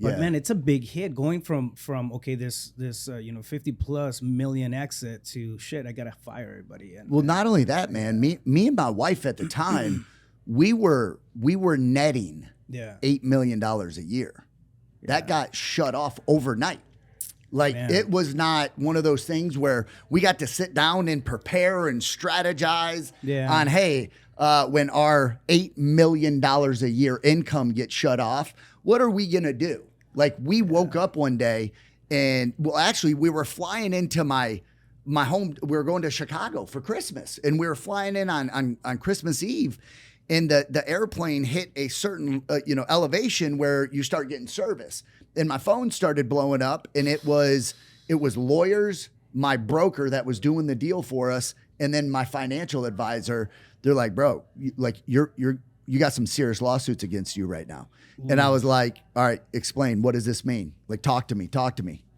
But Yeah. man, it's a big hit going from okay, this 50 plus million exit to shit, I gotta fire everybody. And Well, not only that, man, me and my wife at the time, we were netting yeah, $8 million a year. That got shut off overnight. Like, Man. it was not one of those things where we got to sit down and prepare and strategize on, hey, when our $8 million a year income gets shut off, what are we going to do? Like, we woke up one day and, well, actually, we were flying into my home. We were going to Chicago for Christmas, and we were flying in on Christmas Eve. And the airplane hit a certain elevation where you start getting service. And my phone started blowing up, and it was lawyers, my broker that was doing the deal for us, and then my financial advisor. They're like, bro, you got some serious lawsuits against you right now. And I was like, all right, explain. What does this mean? Like, talk to me.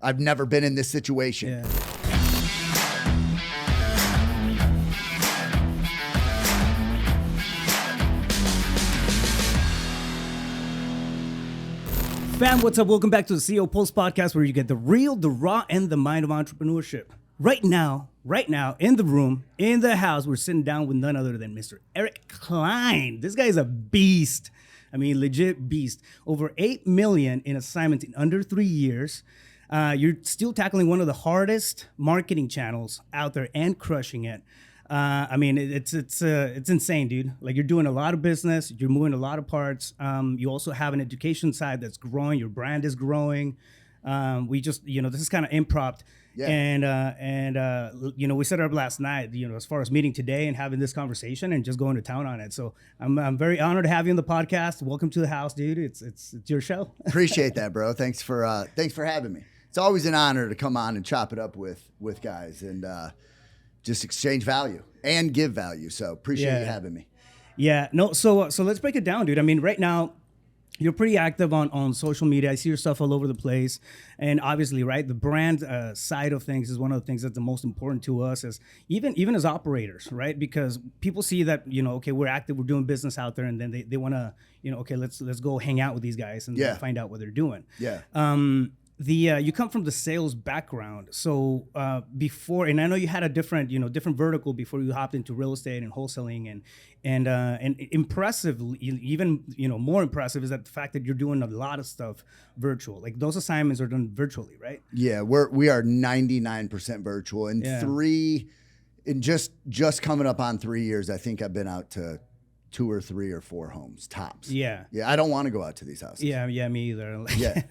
I've never been in this situation. Yeah. Fam, what's up? Welcome back to the CEO Pulse podcast, where you get the real, the raw, and the mind of entrepreneurship. Right now, in the room, in the house, we're sitting down with none other than Mr. Eric Cline. This guy is a beast. I mean, legit beast. Over 8 million in assignments in under 3 years. You're still tackling one of the hardest marketing channels out there and crushing it. I mean, it's insane, dude. Like, you're doing a lot of business, you're moving a lot of parts. You also have an education side that's growing. Your brand is growing. We just, this is kind of improv. Yeah. And we set up last night, as far as meeting today and having this conversation and just going to town on it. So I'm very honored to have you on the podcast. Welcome to the house, dude. It's your show. Appreciate that, bro. Thanks for having me. It's always an honor to come on and chop it up with guys and just exchange value and give value. So appreciate you having me. Yeah, no. So let's break it down, dude. I mean, right now, you're pretty active on social media. I see your stuff all over the place. And obviously, right, the brand side of things is one of the things that's the most important to us as even as operators, right? Because people see that, okay, we're active, we're doing business out there, and then they want to, okay, let's go hang out with these guys and find out what they're doing. Yeah. You come from the sales background, so before, and I know you had a different vertical before you hopped into real estate and wholesaling, and impressive, even more impressive is that the fact that you're doing a lot of stuff virtual. Like, those assignments are done virtually, right? Yeah, we are 99% virtual, and just coming up on 3 years, I think I've been out to 2 or 3 or 4 homes tops. Yeah. I don't want to go out to these houses. Yeah, me either. Yeah.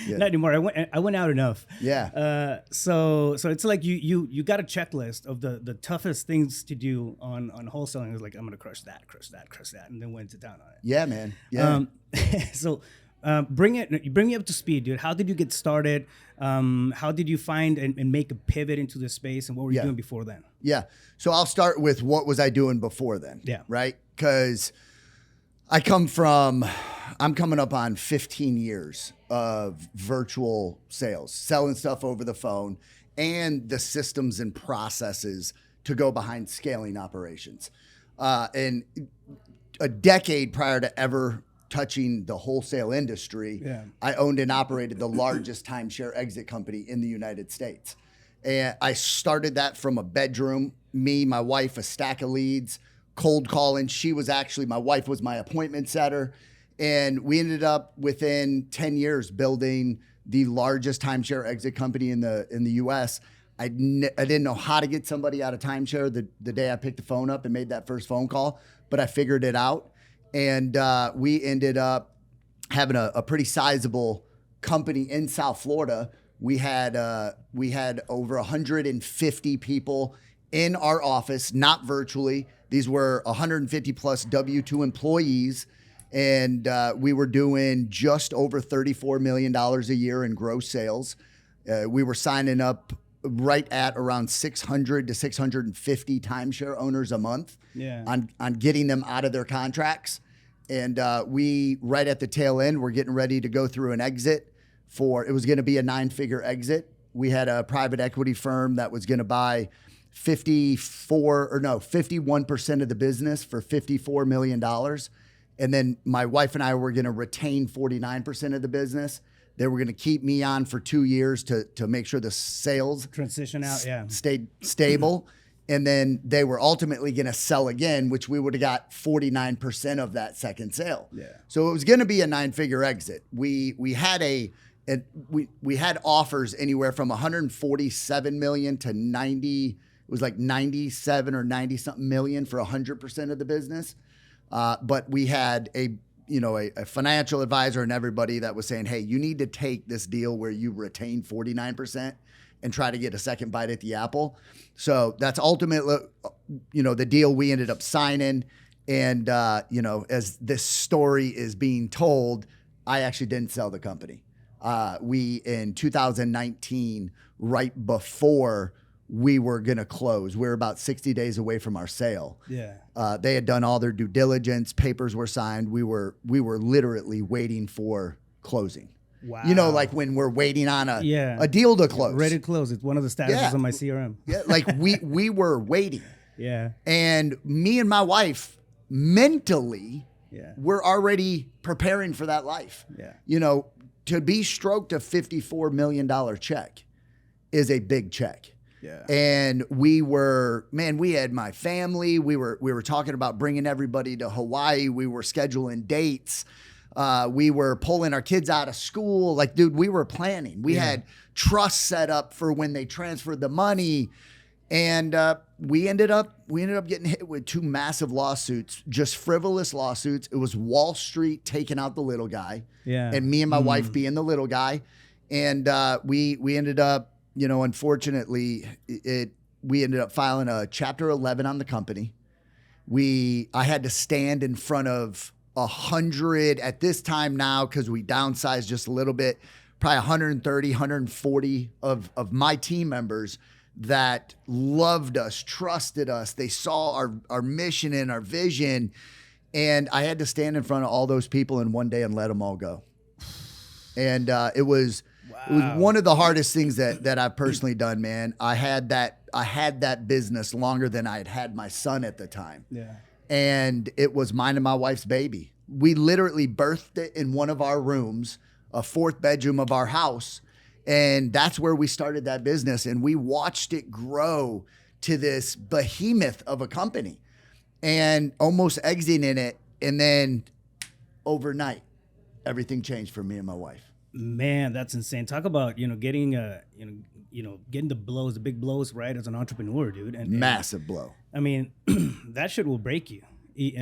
Not anymore. I went out enough. Yeah. So it's like you got a checklist of the toughest things to do on wholesaling. It was like, I'm gonna crush that, and then went to town on it. Yeah, man. Yeah. So bring me up to speed, dude. How did you get started? How did you find and make a pivot into this space, and what were you doing before then? Yeah. So I'll start with what was I doing before then? Yeah. Right? Because I'm coming up on 15 years of virtual sales, selling stuff over the phone, and the systems and processes to go behind scaling operations. And a decade prior to ever touching the wholesale industry, I owned and operated the largest timeshare exit company in the United States. And I started that from a bedroom, me, my wife, a stack of leads, cold calling. My wife was my appointment setter. And we ended up within 10 years building the largest timeshare exit company in the US. I didn't know how to get somebody out of timeshare the day I picked the phone up and made that first phone call, but I figured it out. And we ended up having a pretty sizable company in South Florida. We had over 150 people in our office, not virtually. These were 150 plus W-2 employees, and we were doing just over $34 million a year in gross sales. We were signing up right at around 600 to 650 timeshare owners a month on getting them out of their contracts. And we, right at the tail end, we're getting ready to go through an exit it was going to be a 9-figure exit. We had a private equity firm that was going to buy 51% of the business for $54 million. And then my wife and I were going to retain 49% of the business. They were going to keep me on for 2 years to make sure the sales Transition out, yeah. stayed stable. And then they were ultimately going to sell again, which we would have got 49% of that second sale. Yeah. So it was going to be a 9-figure exit. We had we had offers anywhere from 147 million to 90. It was like 97 or 90 something million for 100% of the business. But we had a financial advisor and everybody that was saying, hey, you need to take this deal where you retain 49% and try to get a second bite at the apple. So that's ultimately, the deal we ended up signing. And, as this story is being told, I actually didn't sell the company. We, in 2019, right before we were going to close, we were about 60 days away from our sale. Yeah. They had done all their due diligence. Papers were signed. We were literally waiting for closing. Wow. Like when we're waiting on a deal to close. Ready to close. It's one of the statuses on my CRM. Yeah, like we were waiting. Yeah. And me and my wife mentally were already preparing for that life. Yeah. To be stroked a $54 million check is a big check. Yeah. And we had my family. We were talking about bringing everybody to Hawaii. We were scheduling dates. We were pulling our kids out of school. Like, dude, we were planning. We had trust set up for when they transferred the money. And we ended up getting hit with 2 massive lawsuits, just frivolous lawsuits. It was Wall Street taking out the little guy. Yeah. And me and my wife being the little guy. And we ended up, unfortunately, we ended up filing a Chapter 11 on the company. I had to stand in front of 100 at this time now, because we downsized just a little bit, probably 130, 140 of my team members that loved us, trusted us. They saw our mission and our vision. And I had to stand in front of all those people in one day and let them all go. And it was one of the hardest things that I've personally done, man. I had that business longer than I had my son at the time. Yeah. And it was mine and my wife's baby. We literally birthed it in one of our rooms, a 4th bedroom of our house. And that's where we started that business. And we watched it grow to this behemoth of a company and almost exiting it. And then overnight, everything changed for me and my wife. Man, that's insane. Talk about, getting getting the blows, the big blows, right, as an entrepreneur, dude. And massive blow. I mean, that shit will break you.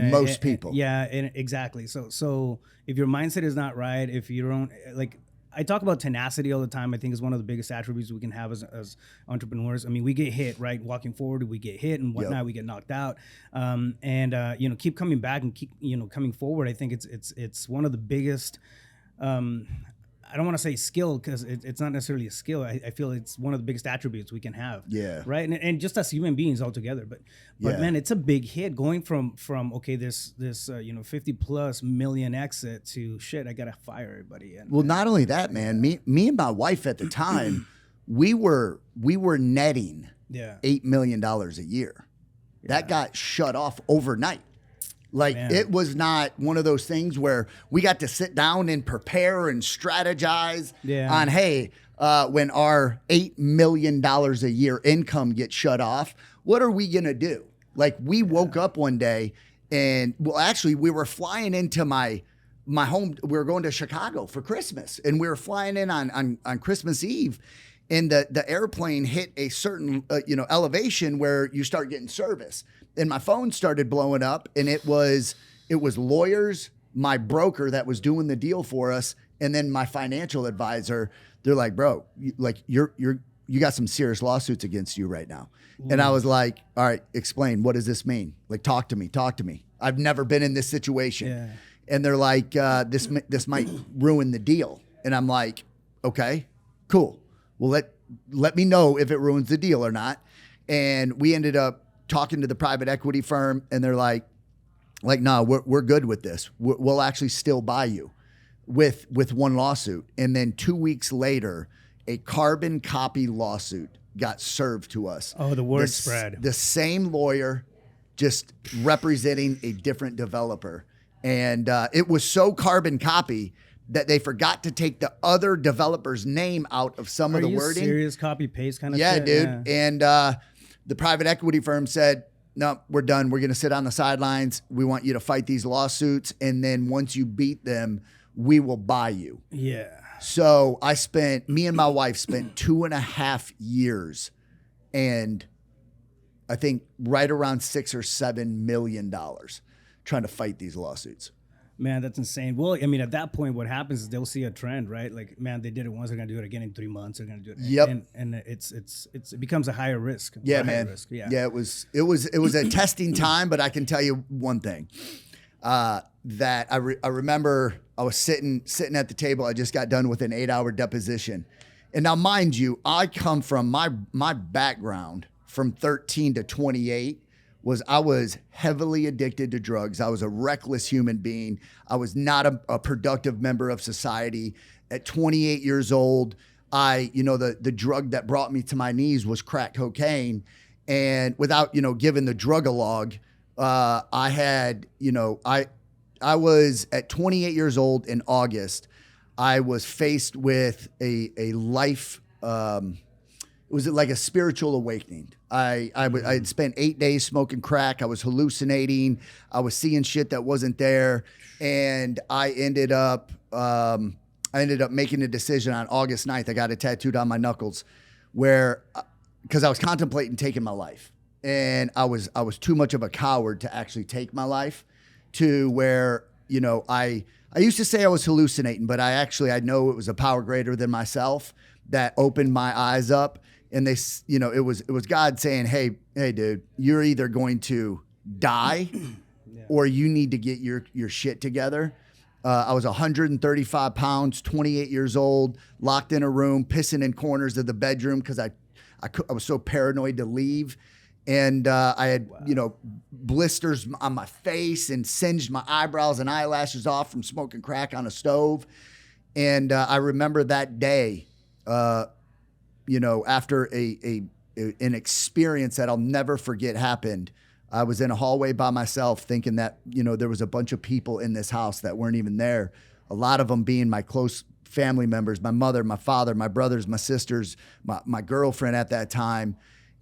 Most people. Yeah, exactly. So if your mindset is not right, if you don't, like, I talk about tenacity all the time. I think is one of the biggest attributes we can have as entrepreneurs. I mean, we get hit, right? Walking forward, we get hit and whatnot. Yep. We get knocked out, and keep coming back and keep coming forward. I think it's one of the biggest. I don't want to say skill, because it's not necessarily a skill. I feel it's one of the biggest attributes we can have. Yeah. Right. And just as human beings altogether. But man, it's a big hit going from okay, this 50+ million exit to shit, I gotta fire everybody. And not only that, man, me and my wife at the time, we were netting $8 million a year. That got shut off overnight. Like, it was not one of those things where we got to sit down and prepare and strategize on, hey, when our $8 million a year income gets shut off, what are we going to do? Like, we woke up one day and, actually, we were flying into my home. We were going to Chicago for Christmas, and we were flying in on Christmas Eve. And the airplane hit a certain elevation where you start getting service. And my phone started blowing up, and it was lawyers, my broker that was doing the deal for us, and then my financial advisor. They're like, bro, you got some serious lawsuits against you right now. And I was like, all right, explain. What does this mean? Like, talk to me. I've never been in this situation. Yeah. And they're like, this might ruin the deal. And I'm like, okay, cool. Well, let me know if it ruins the deal or not. And we ended up talking to the private equity firm, and they're like, no, we're good with this. We'll actually still buy you with one lawsuit. And then 2 weeks later, a carbon copy lawsuit got served to us. Oh, the word spread. The same lawyer, just representing a different developer. And it was so carbon copy that they forgot to take the other developer's name out of some of the wording. Serious copy paste kind of yeah, shit? dude. Yeah. And the private equity firm said, no, we're done. We're going to sit on the sidelines. We want you to fight these lawsuits. And then once you beat them, we will buy you. Yeah. So me and my wife spent 2.5 years and I think right around $6 or $7 million trying to fight these lawsuits. Man, that's insane. Well, I mean, at that point, what happens is they'll see a trend, right? Like, man, they did it once, they're gonna do it again in 3 months. They're gonna do it. Yep. And it becomes a higher risk. Yeah, higher man. Risk. Yeah. Yeah, it was a testing time, but I can tell you one thing. That I remember I was sitting at the table. I just got done with an 8-hour deposition. And now, mind you, I come from my background from 13 to 28 I was heavily addicted to drugs. I was a reckless human being. I was not a productive member of society. At 28 years old, the drug that brought me to my knees was crack cocaine. And without, giving the drug-a-log, I was at 28 years old in August. I was faced with a life, it was like a spiritual awakening. I had spent 8 days smoking crack. I was hallucinating. I was seeing shit that wasn't there. And I ended up making a decision on August 9th. I got it tattooed on my knuckles because I was contemplating taking my life. And I was too much of a coward to actually take my life, to where, I used to say I was hallucinating, but I know it was a power greater than myself that opened my eyes up. And they, it was God saying, hey, dude, you're either going to die or you need to get your shit together. I was 135 pounds, 28 years old, locked in a room, pissing in corners of the bedroom because I was so paranoid to leave. And I had, blisters on my face and singed my eyebrows and eyelashes off from smoking crack on a stove. And I remember that day, after an experience that I'll never forget happened. I was in a hallway by myself thinking that, there was a bunch of people in this house that weren't even there. A lot of them being my close family members, my mother, my father, my brothers, my sisters, my girlfriend at that time.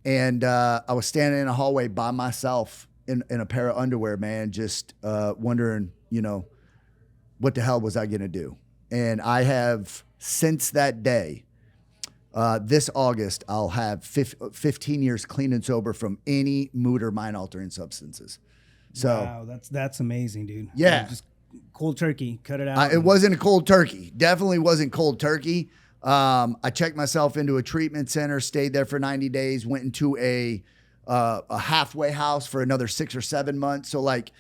And I was standing in a hallway by myself in a pair of underwear, man, just wondering, what the hell was I going to do? And I have, since that day, this August, I'll have 15 years clean and sober from any mood or mind altering substances. So wow, that's amazing, dude. Yeah. Just cold turkey, cut it out. It wasn't a cold turkey. Definitely wasn't cold turkey. I checked myself into a treatment center, stayed there for 90 days, went into a halfway house for another 6 or 7 months. So like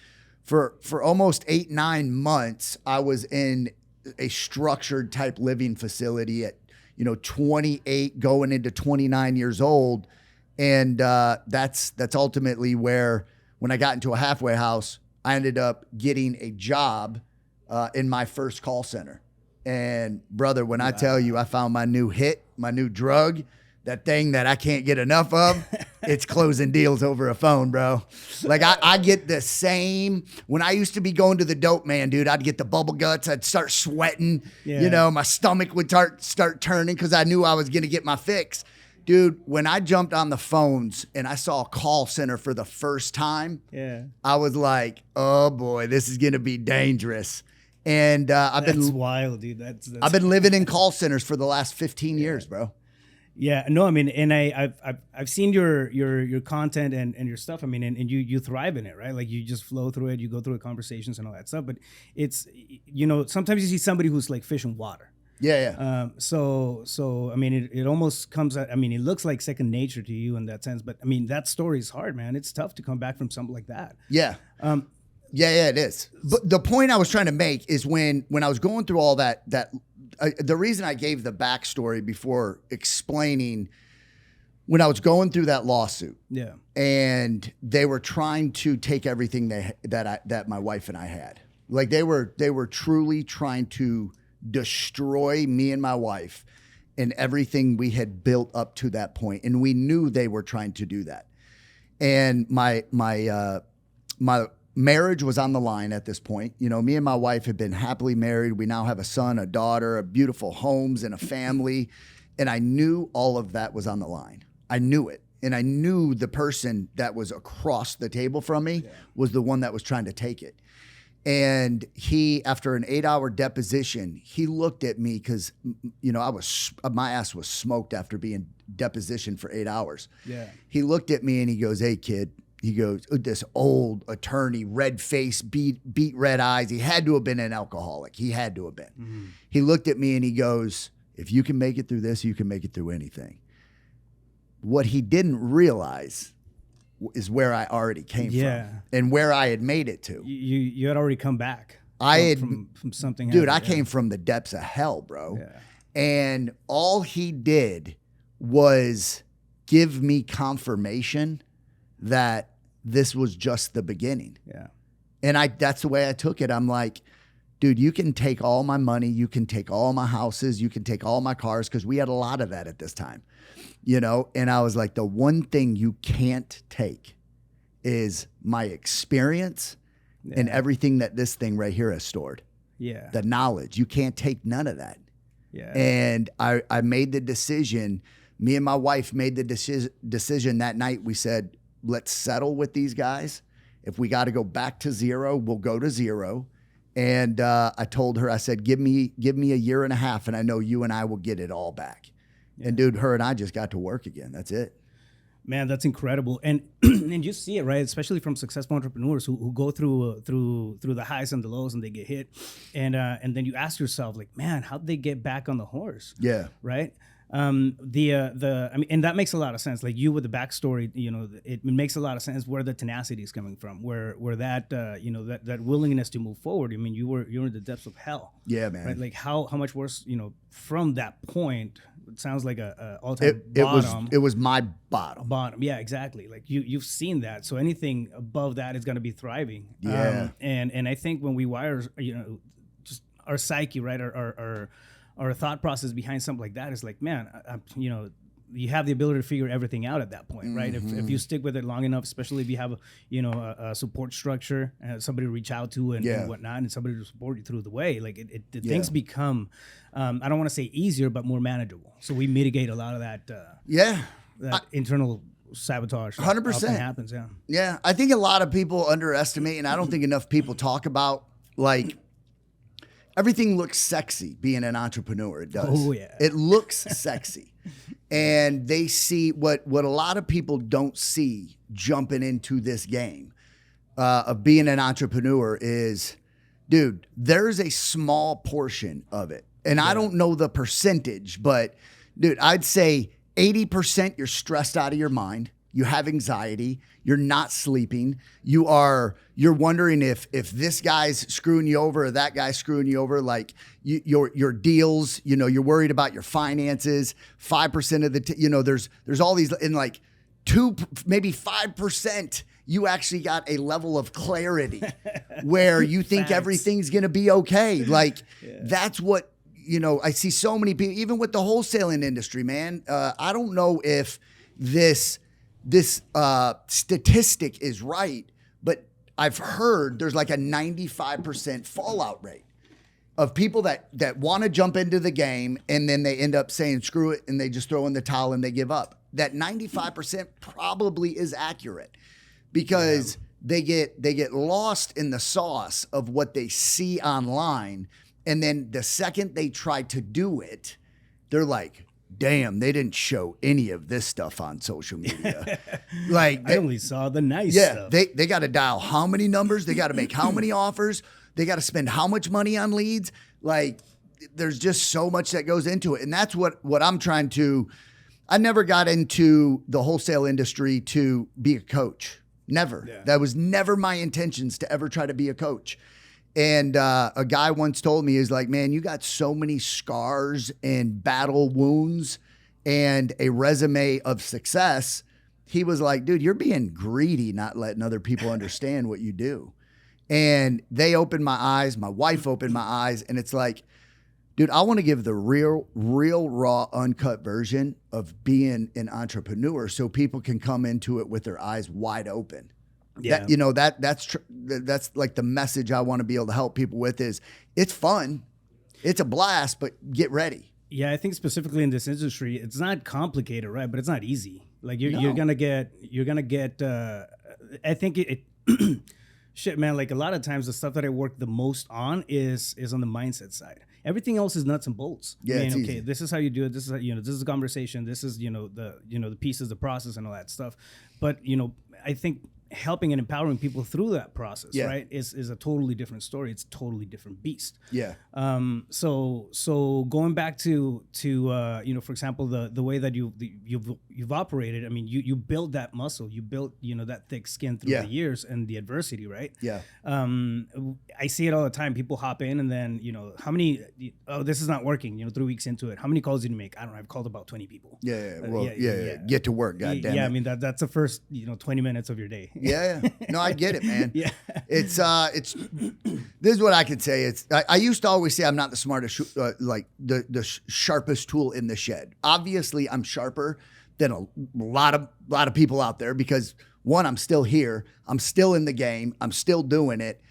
for almost 8-9 months, I was in a structured type living facility at 28 going into 29 years old. And that's ultimately where, when I got into a halfway house, I ended up getting a job in my first call center. And brother, when I tell you I found my new hit, my new drug, that thing that I can't get enough of, it's closing deals over a phone, bro. Like I get the same. When I used to be going to the dope man, dude, I'd get the bubble guts. I'd start sweating. Yeah. My stomach would start turning because I knew I was going to get my fix. Dude, when I jumped on the phones and I saw a call center for the first time, I was like, oh boy, this is going to be dangerous. And That's wild, dude. I've been living in call centers for the last 15 years, bro. Yeah, no, I mean, and I've seen your content and your stuff. I mean, and you thrive in it, right? Like you just flow through it, you go through the conversations and all that stuff. But it's, sometimes you see somebody who's like fish in water. Yeah. So I mean, it almost comes. I mean, it looks like second nature to you in that sense. But I mean, that story is hard, man. It's tough to come back from something like that. Yeah. Yeah, it is. But the point I was trying to make is when I was going through all that the reason I gave the backstory before explaining, when I was going through that lawsuit, and they were trying to take everything that my wife and I had. Like they were truly trying to destroy me and my wife and everything we had built up to that point, and we knew they were trying to do that. And my marriage was on the line at this point. You know, me and my wife had been happily married. We now have a son, a daughter, a beautiful homes, and a family. And I knew all of that was on the line. I knew it. And I knew the person that was across the table from me was the one that was trying to take it. And he, after an 8-hour deposition, he looked at me because, you know, my ass was smoked after being depositioned for 8 hours. Yeah. He looked at me and he goes, "Hey, kid." He goes, this old attorney, red face, beat red eyes. He had to have been an alcoholic. He had to have been. Mm-hmm. He looked at me and he goes, "If you can make it through this, you can make it through anything." What he didn't realize is where I already came from and where I had made it to. You had already come back. From something. Dude, I came from the depths of hell, bro. Yeah. And all he did was give me confirmation that this was just the beginning. Yeah. And that's the way I took it. I'm like, dude, you can take all my money, you can take all my houses, you can take all my cars, because we had a lot of that at this time. You know, and I was like, the one thing you can't take is my experience and everything that this thing right here has stored. Yeah. The knowledge. You can't take none of that. Yeah. And I made the decision, me and my wife made the decision that night. We said, let's settle with these guys. If we got to go back to zero, we'll go to zero. And I told her, I said, give me a year and a half, and I know you and I will get it all back. Yeah. And dude, her and I just got to work again. That's it. Man, that's incredible. And and you see it, right? Especially from successful entrepreneurs who go through the highs and the lows and they get hit. And then you ask yourself, like, man, how'd they get back on the horse? Yeah. Right? I mean, and that makes a lot of sense. Like you with the backstory, you know, it makes a lot of sense where the tenacity is coming from, where that, you know, that willingness to move forward. I mean, you're in the depths of hell. Yeah, man. Right? Like how much worse, you know, from that point. It sounds like a all-time bottom. It was my bottom. Bottom, yeah, exactly. Like you've seen that. So anything above that is going to be thriving. Yeah. And I think when we wire, you know, just our psyche, right, our thought process behind something like that is like, man, you know, you have the ability to figure everything out at that point, right? Mm-hmm. If you stick with it long enough, especially if you have a support structure, somebody to reach out to and whatnot, and somebody to support you through the way, like things become, I don't want to say easier, but more manageable. So we mitigate a lot of that. That internal sabotage. 100% happens. Yeah. Yeah, I think a lot of people underestimate, and I don't think enough people talk about, like, everything looks sexy being an entrepreneur. It does. Oh yeah. It looks sexy. And they see what a lot of people don't see jumping into this game of being an entrepreneur is, dude, there's a small portion of it. And I don't know the percentage, but dude, I'd say 80% you're stressed out of your mind. You have anxiety. You're not sleeping. You're wondering if this guy's screwing you over or that guy's screwing you over. Like your deals, you know, you're worried about your finances. 5% of the, you know, there's all these, in like 2%, maybe 5%. You actually got a level of clarity where you think everything's gonna be okay. Like that's what, you know. I see so many people, even with the wholesaling industry, man. I don't know if this statistic is right, but I've heard there's like a 95% fallout rate of people that want to jump into the game and then they end up saying screw it and they just throw in the towel and they give up. That 95% probably is accurate because they get lost in the sauce of what they see online, and then the second they try to do it, they're like, damn, they didn't show any of this stuff on social media. Like I only saw the nice stuff. They got to dial how many numbers, they got to make how many offers, they got to spend how much money on leads. Like there's just so much that goes into it. And that's what I'm trying to, I never got into the wholesale industry to be a coach. Never. Yeah. That was never my intentions to ever try to be a coach. And a guy once told me, he's like, man, you got so many scars and battle wounds and a resume of success. He was like, dude, you're being greedy, not letting other people understand what you do. And they opened my eyes. My wife opened my eyes. And it's like, dude, I want to give the real, raw, uncut version of being an entrepreneur so people can come into it with their eyes wide open. Yeah. That's like the message I want to be able to help people with is it's fun. It's a blast, but get ready. Yeah, I think specifically in this industry, it's not complicated, right? But it's not easy. Like you're gonna get. I think it shit, man. Like a lot of times, the stuff that I work the most on is on the mindset side. Everything else is nuts and bolts. Yeah, it's okay, easy. this is how you do it. This is this is a conversation. This is the pieces, the process, and all that stuff. But I think helping and empowering people through that process, right, is a totally different story. It's a totally different beast. Yeah. So going back to for example, the way that you've operated. I mean, you build that muscle. You built that thick skin through the years and the adversity, right? Yeah. I see it all the time. People hop in and then how many? Oh, this is not working. 3 weeks into it, how many calls did you make? I don't know. I've called about 20 people. Yeah. Get to work. God damn it. I mean that's the first 20 minutes of your day. Yeah. No, I get it, man. Yeah. It's this is what I could say. I used to always say I'm not the smartest, like the sharpest tool in the shed. Obviously, I'm sharper than a lot of people out there because one, I'm still here. I'm still in the game. I'm still doing it.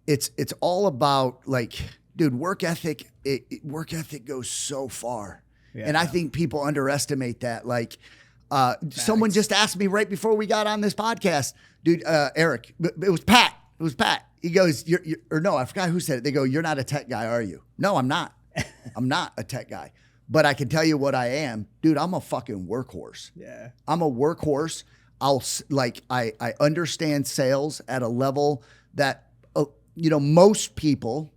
It's all about like, dude, work ethic. Work ethic goes so far, and I think people underestimate that. Like. Someone just asked me right before we got on this podcast, dude, Eric, it was Pat. He goes, or no, I forgot who said it. They go, you're not a tech guy, are you? No, I'm not. I'm not a tech guy, but I can tell you what I am, dude. I'm a fucking workhorse. Yeah. I'm a workhorse. I understand sales at a level that, most people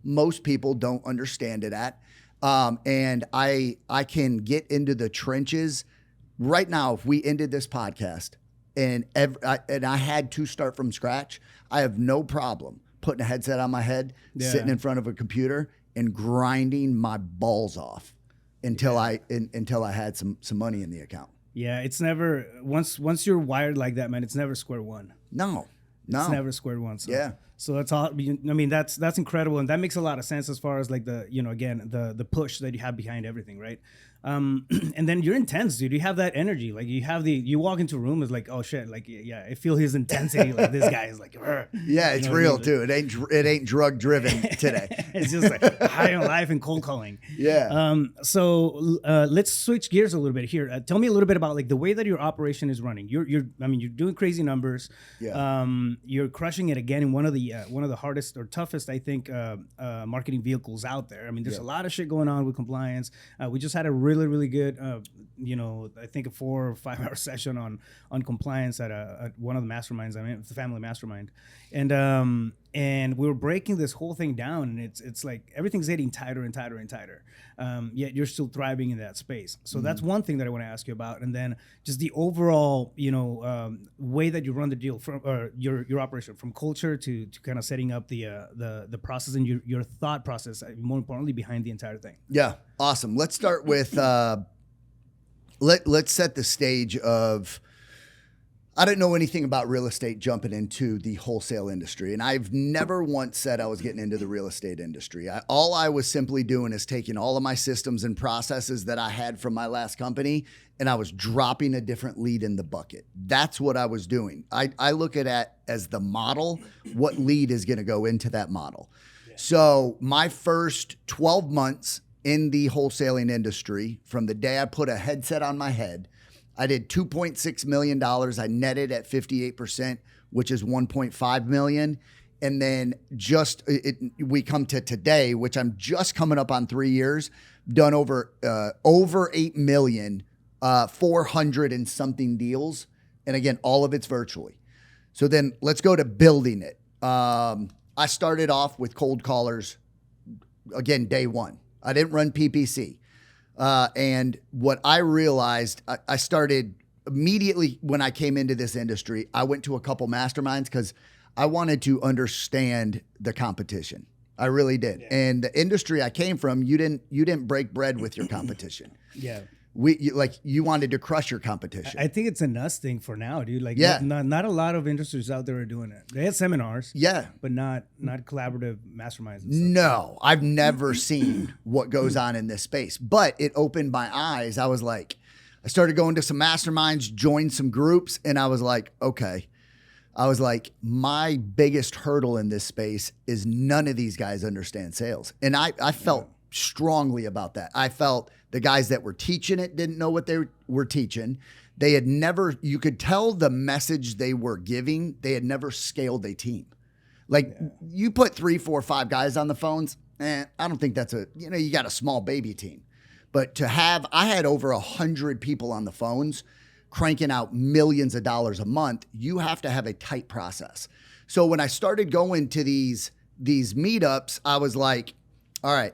don't understand it at. And I can get into the trenches. Right now, if we ended this podcast and I had to start from scratch, I have no problem putting a headset on my head, sitting in front of a computer, and grinding my balls off until I had some money in the account. Yeah, it's never once you're wired like that, man. It's never square one. No, it's never square one. So. Yeah. So that's all. I mean, that's incredible, and that makes a lot of sense as far as like the the push that you have behind everything, right? And then you're intense, dude. You have that energy. Like you walk into a room, it's like, oh shit, like I feel his intensity. Like this guy is like, yeah, it's real too. It ain't drug driven today. It's just like high on life and cold calling. Yeah. So let's switch gears a little bit here. Tell me a little bit about like the way that your operation is running. You're doing crazy numbers. Yeah. You're crushing it again in one of the hardest or toughest, I think, marketing vehicles out there. I mean, there's a lot of shit going on with compliance. We just had a really good, I think a 4 or 5 hour session on compliance at one of the masterminds. I mean, the family mastermind, and we were breaking this whole thing down, and it's like everything's getting tighter and tighter and tighter. Yet you're still thriving in that space. So that's one thing that I want to ask you about, and then just the overall, way that you run the deal from your operation, from culture to kind of setting up the process and your thought process, more importantly, behind the entire thing. Yeah, awesome. Let's start with let's set the stage of. I didn't know anything about real estate jumping into the wholesale industry. And I've never once said I was getting into the real estate industry. All I was simply doing is taking all of my systems and processes that I had from my last company, and I was dropping a different lead in the bucket. That's what I was doing. I look at it as the model, what lead is going to go into that model. Yeah. So my first 12 months in the wholesaling industry, from the day I put a headset on my head, I did $2.6 million. I netted at 58%, which is $1.5 million. And then we come to today, which I'm just coming up on 3 years, done over 8 million, 400 and something deals. And again, all of it's virtually. So then let's go to building it. I started off with cold callers, again, day one. I didn't run PPC. And what I realized, I started immediately when I came into this industry, I went to a couple masterminds because I wanted to understand the competition. I really did. Yeah. And the industry I came from, you didn't break bread with your competition. Yeah. You wanted to crush your competition. I think it's a us thing for now, dude. Like, not a lot of industries out there are doing it. They had seminars, but not collaborative masterminds and stuff. No, I've never seen what goes on in this space, but it opened my eyes. I was like, I started going to some masterminds, joined some groups, and I was like, okay, I was like, my biggest hurdle in this space is none of these guys understand sales. And I felt strongly about that. I felt the guys that were teaching it didn't know what they were teaching. They had never, you could tell the message they were giving, they had never scaled a team. Like you put 3, 4, 5 guys on the phones, I don't think that's you got a small baby team. But I had over 100 people on the phones cranking out millions of dollars a month. You have to have a tight process. So when I started going to these meetups, I was like, all right,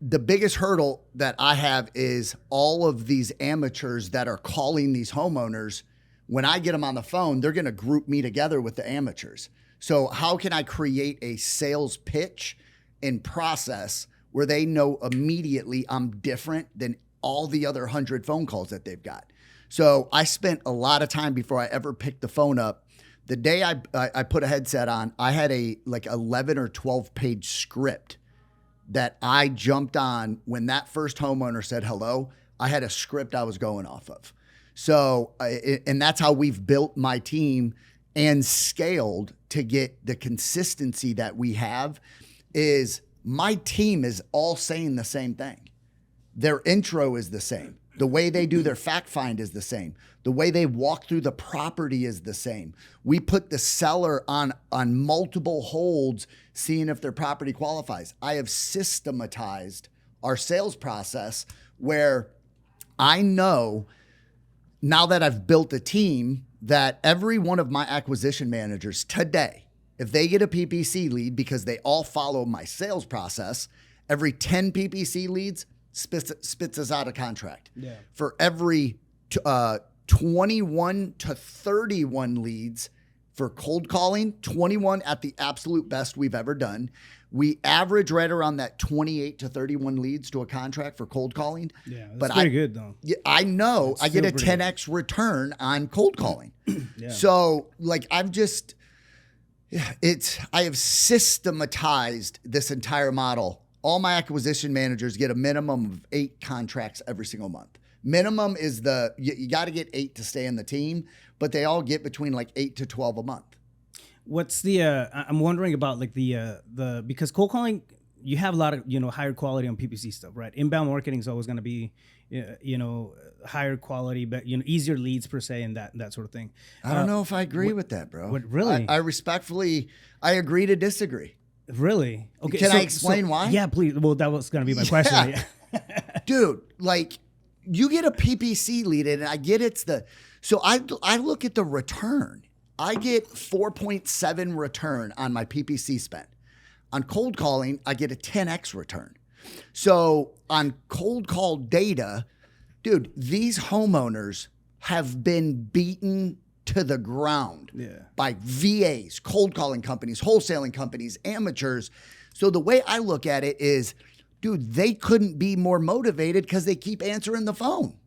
the biggest hurdle that I have is all of these amateurs that are calling these homeowners. When I get them on the phone, they're going to group me together with the amateurs. So how can I create a sales pitch and process where they know immediately I'm different than all the other 100 phone calls that they've got? So I spent a lot of time before I ever picked the phone up. The day I put a headset on, I had a 11 or 12 page script that I jumped on when that first homeowner said hello. I had a script I was going off of. So, and that's how we've built my team and scaled to get the consistency that we have. Is my team is all saying the same thing. Their intro is the same. The way they do their fact find is the same. The way they walk through the property is the same. We put the seller on multiple holds, seeing if their property qualifies. I have systematized our sales process where I know now that I've built a team that every one of my acquisition managers today, if they get a PPC lead because they all follow my sales process, every 10 PPC leads spits us out of contract. Yeah. For every 21 to 31 leads for cold calling, 21 at the absolute best we've ever done. We average right around that 28 to 31 leads to a contract for cold calling. Yeah, that's pretty good though. I know I get a 10x return on cold calling. Yeah. So like I have systematized this entire model. All my acquisition managers get a minimum of 8 contracts every single month. Minimum is you got to get 8 to stay in the team, but they all get between like 8 to 12 a month. What's the I'm wondering about like the because cold calling, you have a lot of higher quality on PPC stuff, right? Inbound marketing is always going to be higher quality, but easier leads per se, and that sort of thing. I don't know if I agree with that, bro. What really? I respectfully agree to disagree. Really? Okay. Can I explain why? Yeah, please. Well, that was going to be my question. Dude, like you get a PPC lead and I get so I look at the return. I get 4.7 return on my PPC spend. On cold calling, I get a 10x return. So on cold call data, dude, these homeowners have been beaten to the ground by VAs, cold calling companies, wholesaling companies, amateurs. So the way I look at it is, dude, they couldn't be more motivated because they keep answering the phone.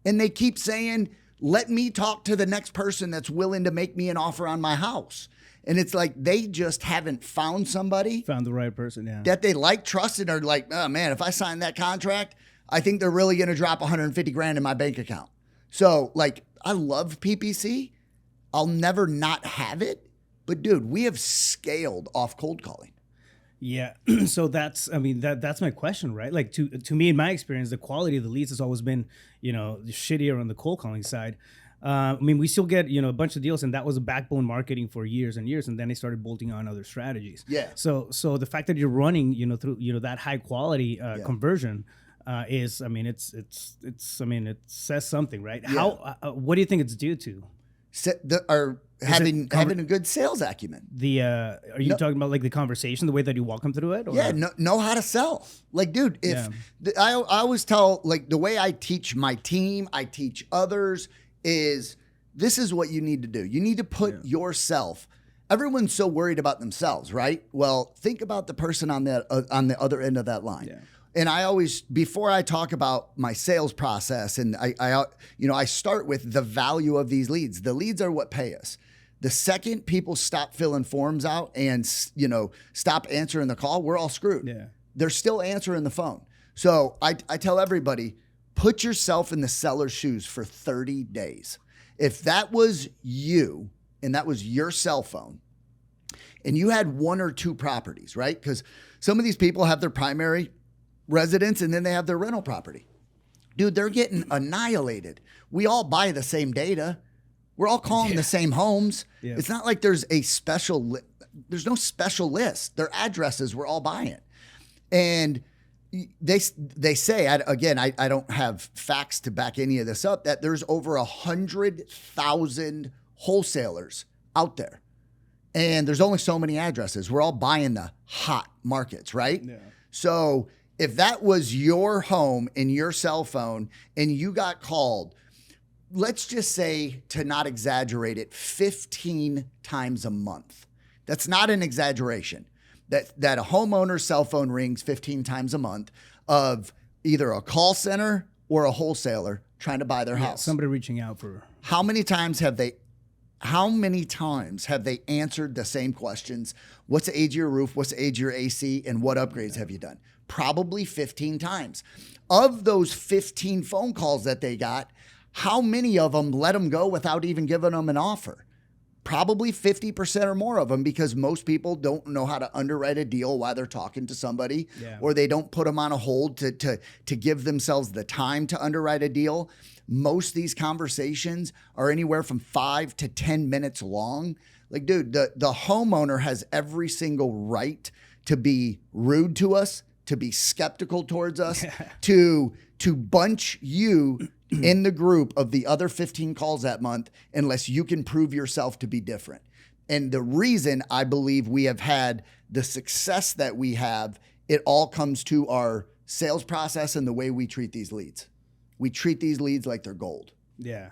And they keep saying, let me talk to the next person that's willing to make me an offer on my house. And it's like they just haven't found somebody. Found the right person, yeah. That they like, trust, and are like, oh man, if I sign that contract, I think they're really going to drop 150 grand in my bank account. So like, I love PPC. I'll never not have it. But dude, we have scaled off cold calling. Yeah. So that's my question, right? Like to me, in my experience, the quality of the leads has always been, shittier on the cold calling side. We still get, a bunch of deals, and that was a backbone marketing for years and years. And then they started bolting on other strategies. Yeah. So the fact that you're running, through, that high quality conversion is, it says something, right? Yeah. How, what do you think it's due to? Having a good sales acumen. Are you talking about like the conversation, the way that you walk them through it? Or? Yeah, know how to sell. Like, dude, I always tell, like, the way I teach my team, I teach others is this is what you need to do. You need to put yourself. Everyone's so worried about themselves, right? Well, think about the person on the other end of that line. Yeah. And I always, before I talk about my sales process, and I start with the value of these leads. The leads are what pay us. The second people stop filling forms out and, stop answering the call, we're all screwed. Yeah. They're still answering the phone. So I tell everybody, put yourself in the seller's shoes for 30 days. If that was you and that was your cell phone, and you had one or two properties, right? Because some of these people have their primary residence and then they have their rental property. Dude, they're getting annihilated. We all buy the same data. We're all calling the same homes. Yeah. It's not like there's a special, there's no special list. Their addresses we're all buying. And they say, I don't have facts to back any of this up, that there's over 100,000 wholesalers out there. And there's only so many addresses. We're all buying the hot markets, right? Yeah. So if that was your home and your cell phone and you got called, let's just say, to not exaggerate it, 15 times a month. That's not an exaggeration. That a homeowner's cell phone rings 15 times a month of either a call center or a wholesaler trying to buy their house. Somebody reaching out for. How many times have they answered the same questions? What's the age of your roof? What's the age of your AC? And what upgrades have you done? Probably 15 times. Of those 15 phone calls that they got, how many of them let them go without even giving them an offer? Probably 50% or more of them, because most people don't know how to underwrite a deal while they're talking to somebody, or they don't put them on a hold to give themselves the time to underwrite a deal. Most of these conversations are anywhere from 5 to 10 minutes long. Like, dude, the homeowner has every single right to be rude to us, to be skeptical towards us, to bunch you in the group of the other 15 calls that month unless you can prove yourself to be different. And the reason I believe we have had the success that we have, it all comes to our sales process and the way we treat these leads. We treat these leads like they're gold. Yeah.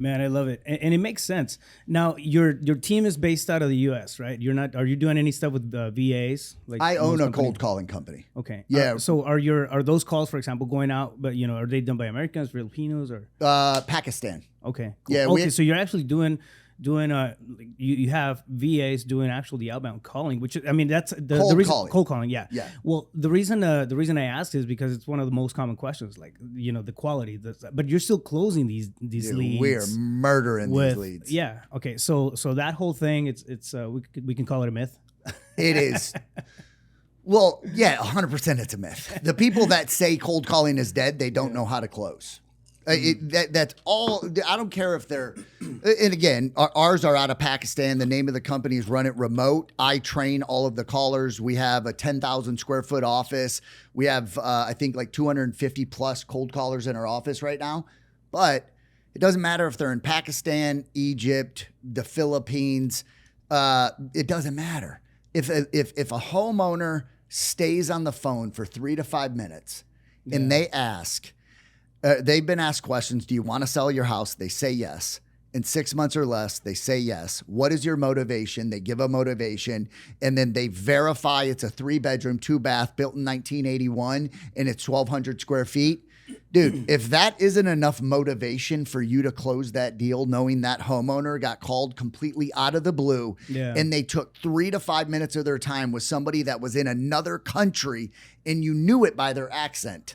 Man, I love it. And it makes sense. Now, your team is based out of the U.S., right? Are you doing any stuff with VAs? Like, I own a cold calling company. Okay. Yeah. So are those calls, for example, going out, but are they done by Americans, Filipinos, or? Pakistan. Okay. Cool. Yeah. Okay. So you're actually doing you have VAs doing the outbound calling, which, I mean, that's the reason. Cold calling. Yeah. Well, the reason I asked is because it's one of the most common questions, like, the quality, but you're still closing these leads. We're murdering these leads. Yeah. Okay. So that whole thing, it's we can call it a myth. It is. Well, yeah, 100% it's a myth. The people that say cold calling is dead, they don't know how to close. That's all. I don't care if they're, and again, ours are out of Pakistan. The name of the company is Run It Remote. I train all of the callers. We have a 10,000 square foot office. We have, I think, like 250 plus cold callers in our office right now. But it doesn't matter if they're in Pakistan, Egypt, the Philippines. It doesn't matter. If a homeowner stays on the phone for 3 to 5 minutes and they ask, they've been asked questions. Do you want to sell your house? They say yes. In 6 months or less, they say yes. What is your motivation? They give a motivation, and then they verify it's a 3-bedroom, 2-bath built in 1981 and it's 1,200 square feet. Dude, if that isn't enough motivation for you to close that deal, knowing that homeowner got called completely out of the blue, and they took 3 to 5 minutes of their time with somebody that was in another country and you knew it by their accent.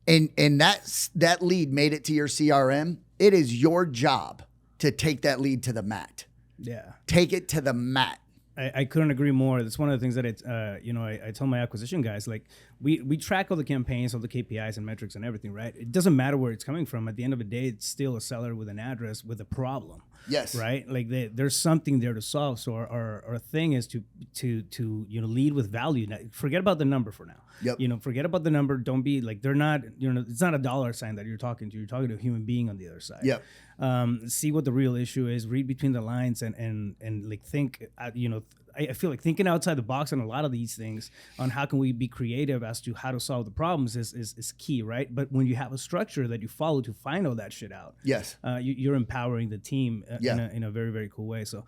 And that lead made it to your CRM. It is your job to take that lead to the mat. Yeah. Take it to the mat. I couldn't agree more. That's one of the things that I tell my acquisition guys, like, we track all the campaigns, all the KPIs and metrics and everything, right? It doesn't matter where it's coming from. At the end of the day, it's still a seller with an address with a problem. Yes. Right. Like there's something there to solve. So our thing is to lead with value. Now, forget about the number for now. Yep. Forget about the number. Don't be like, they're not, it's not a dollar sign that you're talking to. You're talking to a human being on the other side. Yep. See what the real issue is, read between the lines and like think, I feel like thinking outside the box on a lot of these things on how can we be creative as to how to solve the problems is key, right? But when you have a structure that you follow to find all that shit out, yes, you're empowering the team in a very, very cool way. So,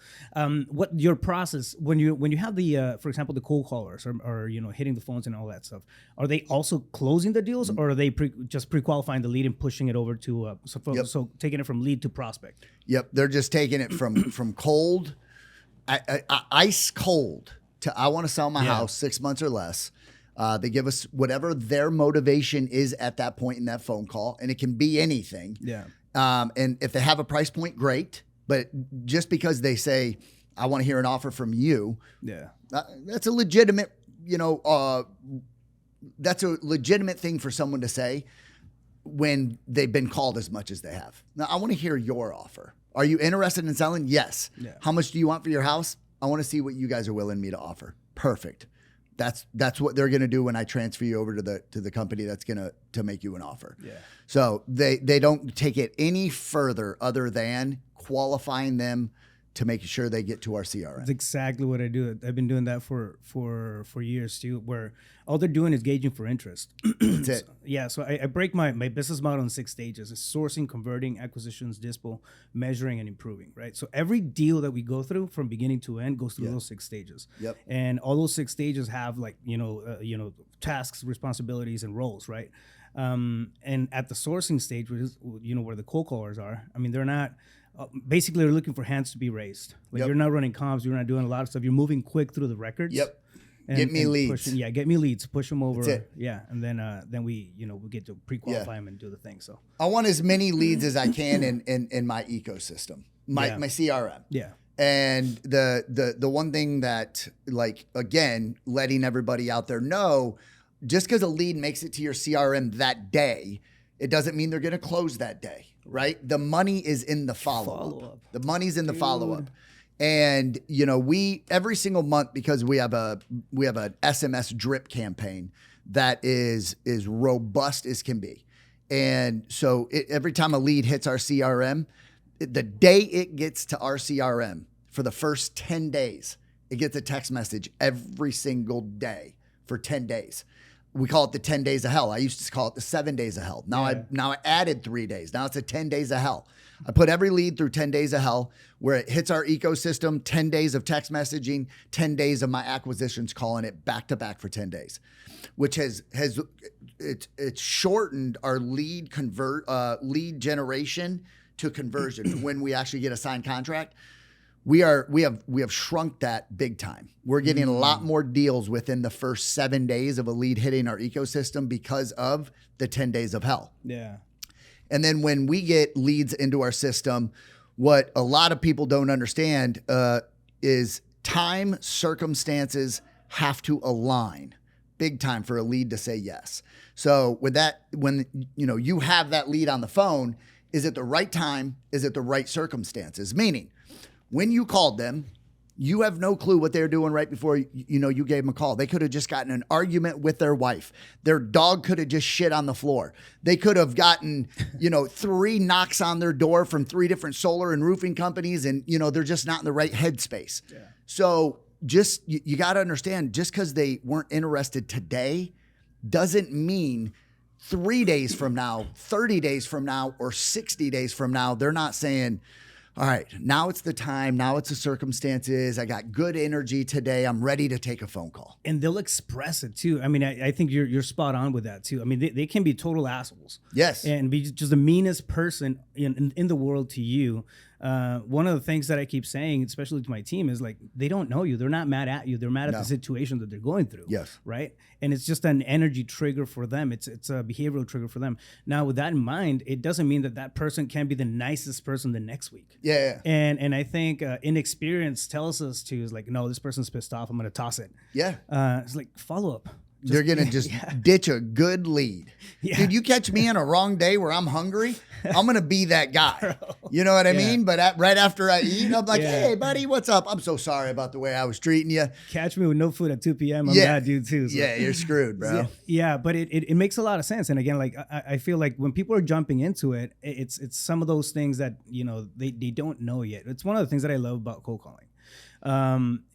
what your process when you have the for example, the cold callers or hitting the phones and all that stuff, are they also closing the deals, or are they just pre-qualifying the lead and pushing it over to so taking it from lead to prospect? Yep, they're just taking it from cold. Ice cold to I want to sell my house 6 months or less. They give us whatever their motivation is at that point in that phone call, and it can be anything. Yeah. And if they have a price point, great. But just because they say, I want to hear an offer from you, Yeah. that's a legitimate, that's a legitimate thing for someone to say when they've been called as much as they have. Now, I want to hear your offer. Are you interested in selling? Yes. Yeah. How much do you want for your house? I want to see what you guys are willing me to offer. Perfect. That's what they're going to do when I transfer you over to the company that's going to make you an offer. Yeah. So they don't take it any further other than qualifying them to make sure they get to our CRM. That's exactly what I do. I've been doing that for years too, where all they're doing is gauging for interest. That's it. So I break my business model in 6 stages. It's sourcing, converting, acquisitions, dispo, measuring, and improving, right? So every deal that we go through from beginning to end goes through those 6 stages. Yep. And all those 6 stages have tasks, responsibilities, and roles, right? And at the sourcing stage, which is, where the cold callers are, I mean, they're not, basically they're looking for hands to be raised. Like Yep. you're not running comms, you're not doing a lot of stuff. You're moving quick through the records. Yep. And, Get me and leads. pushing, get me leads, push them over. That's it. Yeah. And then we get to pre-qualify them and do the thing. So I want as many leads as I can in my ecosystem, my CRM. yeah. And the one thing that, like, again, letting everybody out there know, just because a lead makes it to your CRM that day, it doesn't mean they're going to close that day, right? The money is in the follow-up. The money's in the follow-up. And, we every single month, because we have an SMS drip campaign that is robust as can be. And so every time a lead hits our CRM, the day it gets to our CRM, for the first 10 days, it gets a text message every single day for 10 days. We call it the 10 days of hell. I used to call it the 7 days of hell. Now I added 3 days. Now it's a 10 days of hell. I put every lead through 10 days of hell where it hits our ecosystem, 10 days of text messaging, 10 days of my acquisitions calling it back to back for 10 days, which has it's shortened our lead generation to conversion. When we actually get a signed contract, we have shrunk that big time. We're getting a lot more deals within the first 7 days of a lead hitting our ecosystem because of the 10 days of hell. Yeah. And then when we get leads into our system, what a lot of people don't understand is time, circumstances have to align big time for a lead to say yes. So with that, when you have that lead on the phone, is it the right time? Is it the right circumstances? Meaning, when you called them, you have no clue what they're doing right before you gave them a call. They could have just gotten an argument with their wife. Their dog could have just shit on the floor. They could have gotten 3 knocks on their door from 3 different solar and roofing companies, and they're just not in the right headspace. Yeah. So just you got to understand, just because they weren't interested today doesn't mean 3 days from now, 30 days from now, or 60 days from now, they're not saying, all right, now it's the time. Now it's the circumstances. I got good energy today. I'm ready to take a phone call. And they'll express it too. I mean, I think you're spot on with that too. I mean, they can be total assholes. Yes. And be just the meanest person in the world to you. One of the things that I keep saying, especially to my team, is like, they don't know you. They're not mad at you. They're mad at the situation that they're going through. Yes. Right. And it's just an energy trigger for them. It's a behavioral trigger for them. Now, with that in mind, it doesn't mean that person can't be the nicest person the next week. Yeah. And I think inexperience tells us to, is like, no, this person's pissed off. I'm going to toss it. Yeah. It's like follow up. They're going to just ditch a good lead. Yeah. Dude, you catch me on a wrong day where I'm hungry, I'm going to be that guy. You know what I mean? But right after I eat, I'm like, hey, buddy, what's up? I'm so sorry about the way I was treating you. Catch me with no food at 2 p.m. I'm that dude too. So. Yeah, you're screwed, bro. Yeah, but it makes a lot of sense. And again, like I feel like when people are jumping into it, it's some of those things that, they don't know yet. It's one of the things that I love about cold calling.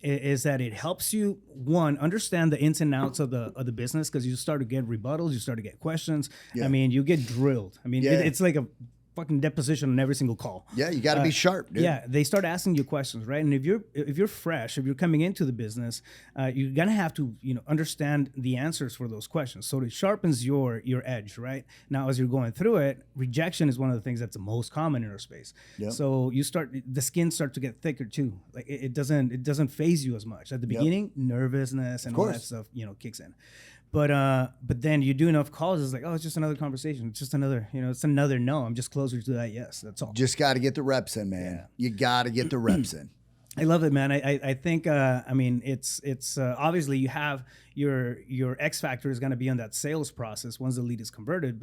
Is that it helps you, one, understand the ins and outs of the business, because you start to get rebuttals, you start to get questions. Yeah. I mean, you get drilled. I mean, it's like a fucking deposition on every single call. Yeah, you got to be sharp, dude. Yeah, they start asking you questions, right? And if you're fresh, if you're coming into the business, you're gonna have to understand the answers for those questions. So it sharpens your edge, right? Now, as you're going through it, rejection is one of the things that's the most common in our space. Yep. So the skin starts to get thicker too. Like it doesn't phase you as much at the beginning. Nervousness and all that stuff kicks in. But then you do enough calls, it's like, oh, it's just another conversation. It's just another, it's another no. I'm just closer to that yes. That's all. Just got to get the reps in, man. Yeah. You got to get the reps in. I love it, man. I think I mean it's obviously you have your X factor is going to be on that sales process once the lead is converted,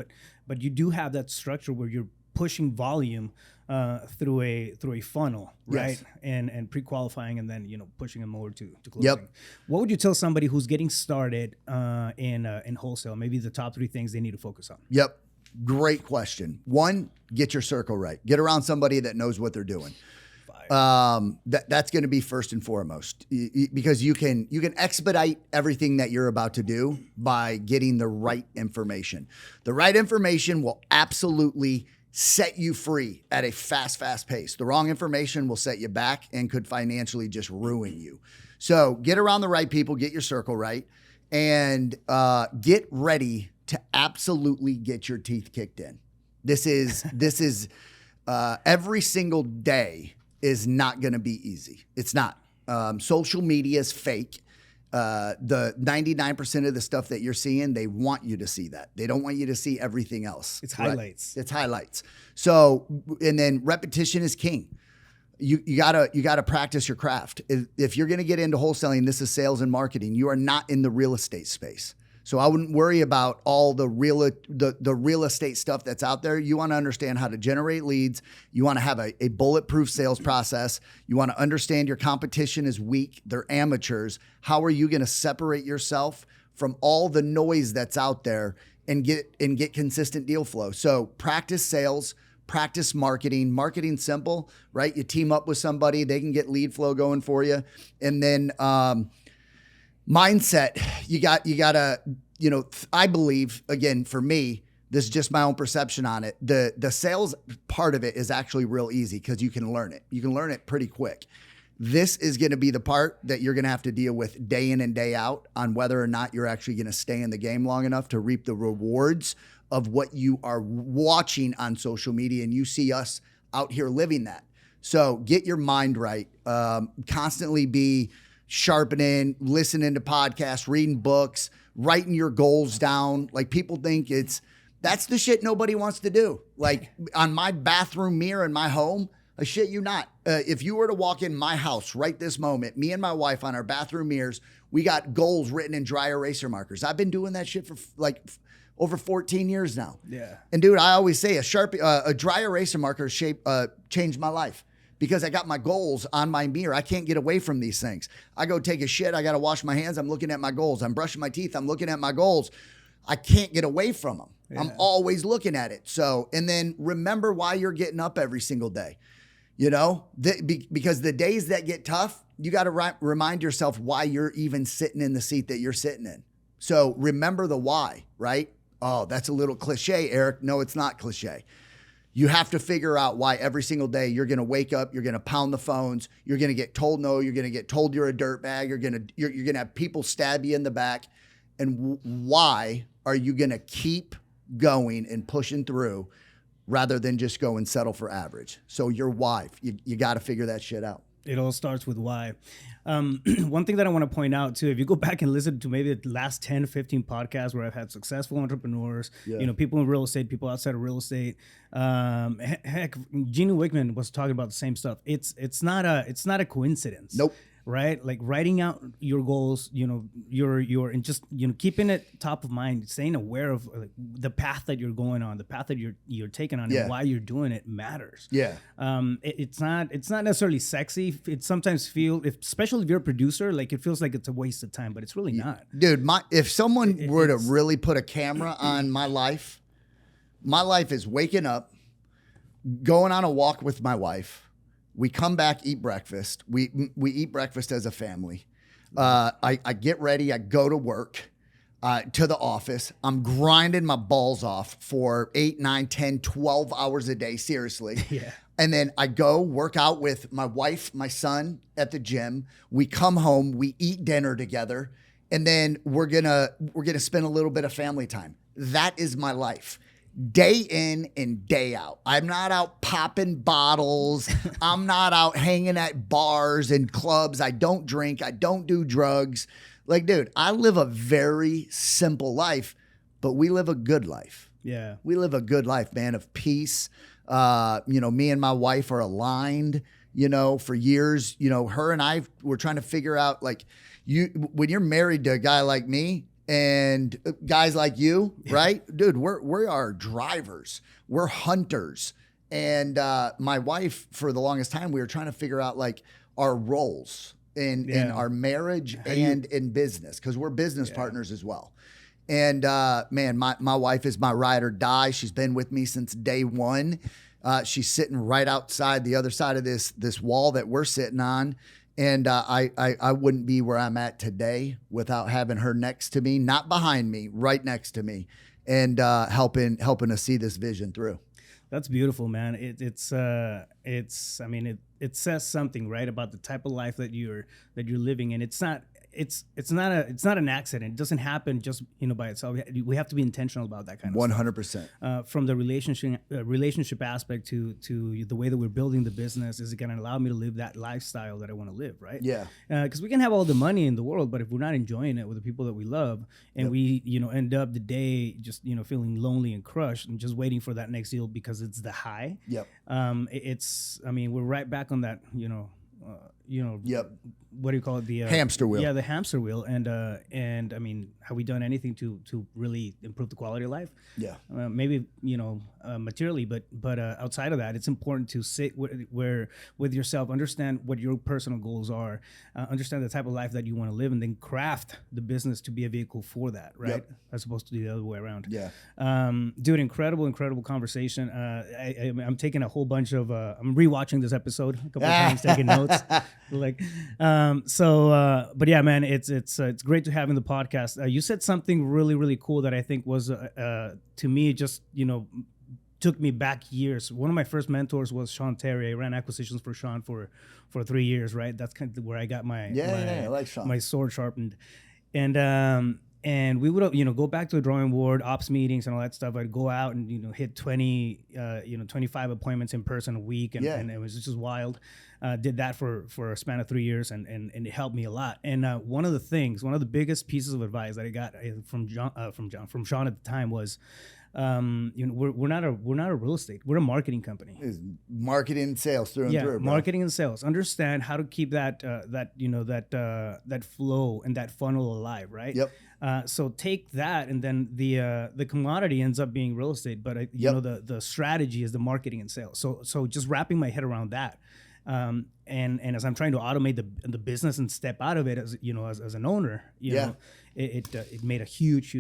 but you do have that structure where you're pushing volume through a funnel, right? Yes. And pre-qualifying and then pushing them over to closing. Yep. What would you tell somebody who's getting started in wholesale? Maybe the top 3 things they need to focus on. Yep. Great question. 1, get your circle right. Get around somebody that knows what they're doing. That's going to be first and foremost, because you can expedite everything that you're about to do by getting the right information. The right information will absolutely set you free at a fast pace. The wrong information will set you back and could financially just ruin you. So get around the right people, get your circle right, and get ready to absolutely get your teeth kicked in. This is every single day is not going to be easy. It's not. Social media is fake. The 99% of the stuff that you're seeing, they want you to see that. They don't want you to see everything else. It's highlights. Right? It's highlights. So, and then repetition is king. You gotta practice your craft. If you're going to get into wholesaling, this is sales and marketing. You are not in the real estate space. So I wouldn't worry about all the real estate stuff that's out there. You want to understand how to generate leads. You want to have a bulletproof sales process. You want to understand your competition is weak. They're amateurs. How are you going to separate yourself from all the noise that's out there and get consistent deal flow? So practice sales, practice marketing. Marketing simple, right? You team up with somebody, they can get lead flow going for you. And then mindset, you gotta, I believe, again, for me, this is just my own perception on it. The sales part of it is actually real easy because you can learn it. You can learn it pretty quick. This is going to be the part that you're going to have to deal with day in and day out on whether or not you're actually going to stay in the game long enough to reap the rewards of what you are watching on social media. And you see us out here living that. So get your mind right. Constantly be sharpening, listening to podcasts, reading books, writing your goals down. Like, people think that's the shit nobody wants to do. Like, on my bathroom mirror in my home, I shit you not. If you were to walk in my house right this moment, me and my wife on our bathroom mirrors, we got goals written in dry eraser markers. I've been doing that shit for like over 14 years now. Yeah. And dude, I always say a dry eraser marker changed my life. Because I got my goals on my mirror. I can't get away from these things. I go take a shit. I got to wash my hands. I'm looking at my goals. I'm brushing my teeth. I'm looking at my goals. I can't get away from them. Yeah. I'm always looking at it. So, and then remember why you're getting up every single day. Because the days that get tough, you got to remind yourself why you're even sitting in the seat that you're sitting in. So remember the why, right? Oh, that's a little cliche, Eric. No, it's not cliche. You have to figure out why every single day you're going to wake up, you're going to pound the phones, you're going to get told no, you're going to get told you're a dirtbag, you're going to have people stab you in the back. And why are you going to keep going and pushing through rather than just go and settle for average? So your why, you got to figure that shit out. It all starts with why. One thing that I want to point out too, if you go back and listen to maybe the last 10 to 15 podcasts where I've had successful entrepreneurs, people in real estate, people outside of real estate, heck, Gene Wickman was talking about the same stuff. It's not a coincidence. Nope. Right? Like writing out your goals, your and just, keeping it top of mind, staying aware of the path that you're going on, the path that you're taking on, and why you're doing it matters. Yeah. It's not necessarily sexy. It sometimes especially if you're a producer, like it feels like it's a waste of time, but it's really not. Dude, if someone were to really put a camera on my life is waking up, going on a walk with my wife. We come back, eat breakfast. We eat breakfast as a family. I get ready. I go to work, to the office. I'm grinding my balls off for 8, 9, 10, 12 hours a day, seriously. Yeah. And then I go work out with my wife, my son at the gym. We come home, we eat dinner together, and then we're gonna spend a little bit of family time. That is my life. Day in and day out. I'm not out popping bottles. I'm not out hanging at bars and clubs. I don't drink. I don't do drugs. Like, dude, I live a very simple life, but we live a good life. Yeah. We live a good life, man, of peace. Me and my wife are aligned, for years. Her and I were trying to figure out, like, when you're married to a guy like me and guys like you, right? Dude, we are drivers. We're hunters. And my wife, for the longest time, we were trying to figure out, like, our roles in our marriage and in business, because we're business partners as well. And man, my wife is my ride or die. She's been with me since day one. She's sitting right outside the other side of this wall that we're sitting on. And I wouldn't be where I'm at today without having her next to me, not behind me, right next to me, and helping us see this vision through. That's beautiful, man. I mean, it says something, right, about the type of life that you're living, and it's not an accident. It doesn't happen just by itself. We have to be intentional about that kind of 100%. From the relationship aspect to the way that we're building the business. Is it going to allow me to live that lifestyle that I want to live, right? Yeah. Because we can have all the money in the world, but if we're not enjoying it with the people that we love, and we end up the day just feeling lonely and crushed and just waiting for that next deal because it's the high. Yep. We're right back on that. Yep. What do you call it? The hamster wheel. Yeah, the hamster wheel. And I mean, have we done anything to really improve the quality of life? Yeah. Maybe materially, but outside of that, it's important to sit with yourself, understand what your personal goals are, understand the type of life that you want to live, and then craft the business to be a vehicle for that, right? Yep. As opposed to the other way around. Yeah. Dude, incredible conversation. I'm taking a whole bunch of. I'm rewatching this episode a couple of times, taking notes. But yeah, man, it's great to have in the podcast. You said something really, really cool that I think was to me just took me back years. One of my first mentors was Sean Terry. I ran acquisitions for Sean for 3 years, right? That's kind of where I got my I like Sean. My sword sharpened, and we would go back to the drawing board, ops meetings and all that stuff. I'd go out and hit 25 appointments in person a week, and it was just wild. Did that for a span of 3 years, and it helped me a lot. And one of the biggest pieces of advice that I got from Sean at the time was, we're not a real estate. We're a marketing company. It's marketing and sales through and through. Bro. Marketing and sales. Understand how to keep that flow and that funnel alive, right? Yep. So take that, and then the commodity ends up being real estate, but the strategy is the marketing and sales. So just wrapping my head around that. And as I'm trying to automate the business and step out of it as an owner, it made a huge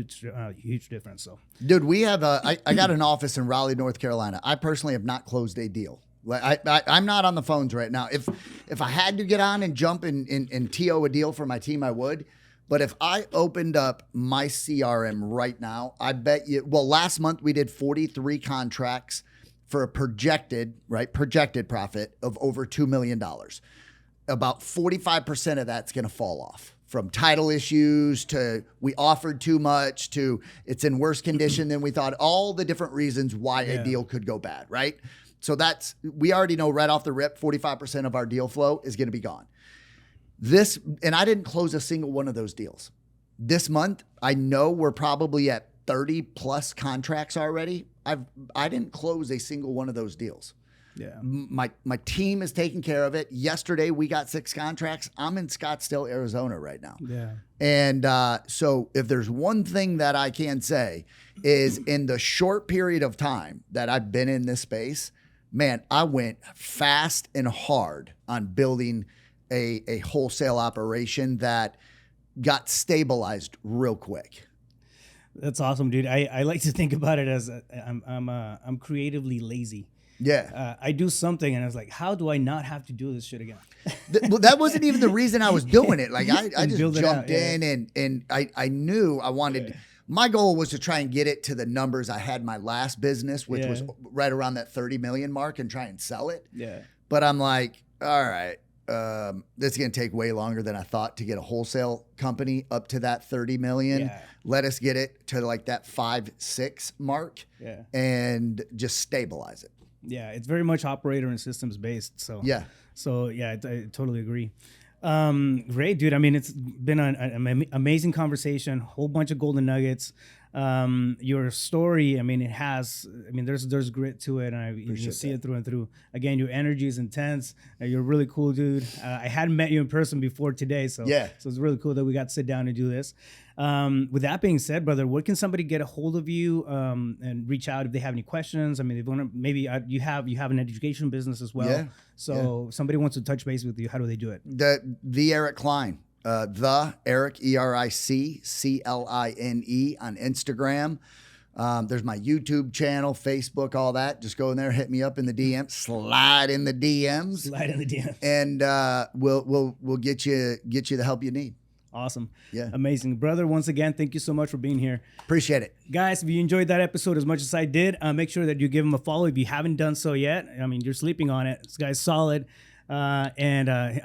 difference. So, dude, we have I got an office in Raleigh, North Carolina. I personally have not closed a deal. Like I'm not on the phones right now. If I had to get on and jump and TO a deal for my team, I would. But if I opened up my CRM right now, I bet you. Well, last month we did 43 contracts for a projected profit of over $2 million. About 45% of that's going to fall off, from title issues to we offered too much to it's in worse condition than we thought, all the different reasons why a deal could go bad, right? So we already know right off the rip, 45% of our deal flow is going to be gone. And I didn't close a single one of those deals. This month, I know we're probably at 30 plus contracts already. I didn't close a single one of those deals. Yeah. My team is taking care of it. Yesterday we got 6 contracts. I'm in Scottsdale, Arizona right now. Yeah. And so if there's one thing that I can say is in the short period of time that I've been in this space, man, I went fast and hard on building a wholesale operation that got stabilized real quick. That's awesome, dude. I like to think about it as I'm creatively lazy. Yeah. I do something and I was like, how do I not have to do this shit again? Well, that wasn't even the reason I was doing it. Like I just jumped in and I knew I wanted, my goal was to try and get it to the numbers I had my last business, which was right around that 30 million mark, and try and sell it. Yeah. But I'm like, all right, this is going to take way longer than I thought to get a wholesale company up to that 30 million. Yeah. Let us get it to like that 5-6 mark and just stabilize it. Yeah. It's very much operator and systems based. So, I totally agree. Great, dude. I mean, it's been an amazing conversation, whole bunch of golden nuggets. Your story, I mean, there's grit to it, and you see it through and through. Again, your energy is intense. You're really cool, dude. I hadn't met you in person before today, so it's really cool that we got to sit down and do this. With that being said, brother, where can somebody get a hold of you and reach out if they have any questions? I mean, if they want to, maybe you have an education business as well. So if somebody wants to touch base with you, how do they do it? The Eric Cline. The Eric, ERIC, CLINE on Instagram. There's my YouTube channel, Facebook, all that. Just go in there, hit me up in the DMs, slide in the DMs, and we'll get you the help you need. Awesome. Yeah. Amazing. Brother, once again, thank you so much for being here. Appreciate it. Guys, if you enjoyed that episode as much as I did, make sure that you give him a follow if you haven't done so yet. I mean, you're sleeping on it. This guy's solid. I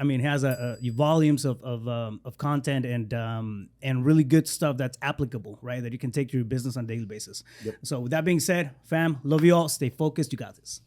mean, it has volumes of content and really good stuff that's applicable, right? That you can take to your business on a daily basis. Yep. So with that being said, fam, love you all. Stay focused. You got this.